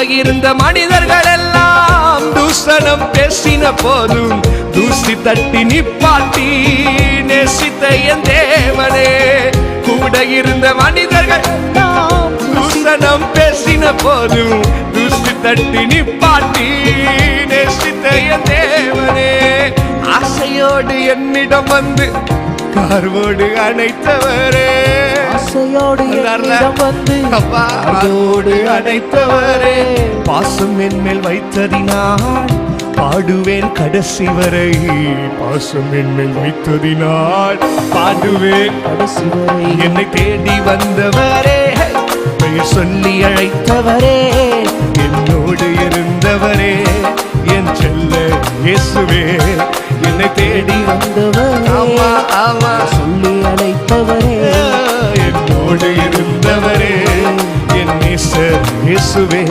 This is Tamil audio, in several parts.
இருந்த மனிதர்கள் எல்லாம் தூசணம் பேசின போதும் தூசி தட்டி நிப்பாட்டி நேசித்த என் தேவனே. கூட இருந்த மனிதர்கள் எல்லாம் தூசணம் பேசின போதும் தூசி தட்டி நிப்பாட்டி நேசித்த என் தேவனே. ஆசையோடு என்னிடம் வந்து கார்வோடு அணைத்தவரே, ஆசையோடு என்னிடம் வந்து கார்வோடு அணைத்தவரே. பாசம் என் மேல் வைத்ததினால் பாடுவேன் கடைசி வரை. பாசம் என் மேல் வைத்ததினால் பாடுவேன் கடைசி வரை. என்னை தேடி வந்தவரே, பெயர் சொல்லி அழைத்தவரே, என்னோடு இருந்தவரே, என் செல்ல இயேசுவே. என்னை தேடி வந்தவரே, ஆமா ஆமா சொல்லி அழைத்தவரே, என்னோடு இருந்தவரே, என் நேசர் இயேசுவே.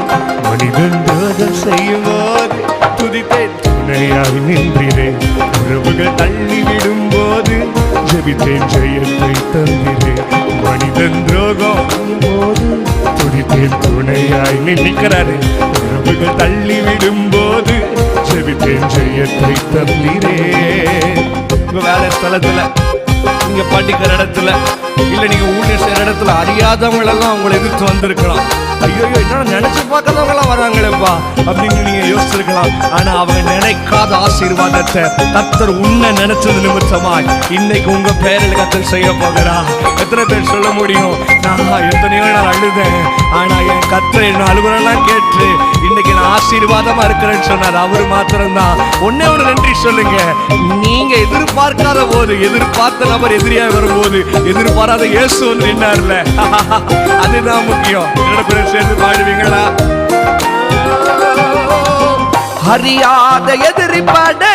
மனிதன் துரோகம் செய்யும் போது துதித்தேன், துணையாய் நின்றேன். உறவுகள் தள்ளிவிடும் போது ஜெபித்தேன், ஜெயத்தை தந்திரேன். மனிதன் துரோகம் போது துதித்தேன், துணையாய் நிற்கிறாரு. உறவுகள் தள்ளிவிடும் போது ஜெபித்தேன், ஜெயத்தை தந்திரேன். உங்க வேலை ஸ்தலத்துல, நீங்க படிக்கிற இடத்துல, இல்ல நீங்க ஊழியர் செய்யற இடத்துல அறியாதவங்க எல்லாம் உங்களை எதிர்த்து வந்திருக்கலாம். ஐயோ என்ன நினைச்சு பார்க்கறவங்க எல்லாம் வராங்களேப்பா அப்படின்னு நீங்க யோசிச்சிருக்கலாம். ஆனா அவங்க நினைக்காத ஆசீர்வாதத்தை கர்த்தர் உன்னை நினைச்சது நிமித்தமாய் இன்னைக்கு உங்க பேரில் கர்த்தர் செய்ய போகிறா. எத்தனை பேர் சொல்ல முடியும், நான் எத்தனையோ நாள் அழுதேன், ஆனா என் கர்த்தர் என்ன அழுகுறெல்லாம் கேட்டு இன்னைக்கு நான் ஆசீர்வாதமா இருக்கிறேன்னு சொன்னார். அவரு மாத்திரம்தான். ஒன்னே ஒரு நன்றி சொல்லுங்க. நீங்க எதிர்பார்க்காத போது, எதிர்பார்த்த நபர் எதிரியா வரும்போது எதிர்பாராத இயேசு வந்து நின்னார்ல, அதுதான் முக்கியம். என்னோட பேர் சேர்ந்து பாடுவீங்களா? அறியாத எதிரி படை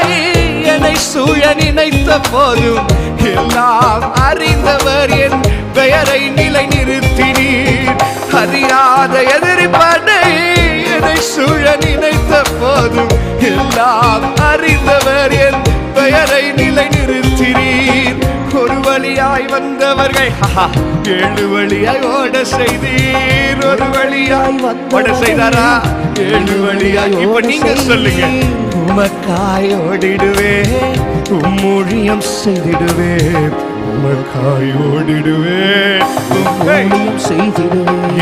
என்னை சூழ நினைத்த போதும் எல்லாம் அறிந்தவர் என் பெயரை நிலை நிறுத்தினீர். அறியாத எதிரி படை என்னை சூழ நினைத்த போதும் எல்லாம் அறிந்தவர் என் பெயரை நிலை நிறுத்தினீர். ஒரு வழியாய் வந்தவர்கள் 7 வழியாய் ஓட செய்தீர். ஒரு வழியாய் ஓட செய்தாரா? 7 வழியாய். இப்ப நீங்க சொல்லுங்க. உமக்காய் ஓடிடுவேன், ஊழியம் செய்திடுவேன். உமக்காய் ஓடிடுவேன், ஊழியம் செய்திடுவேன்.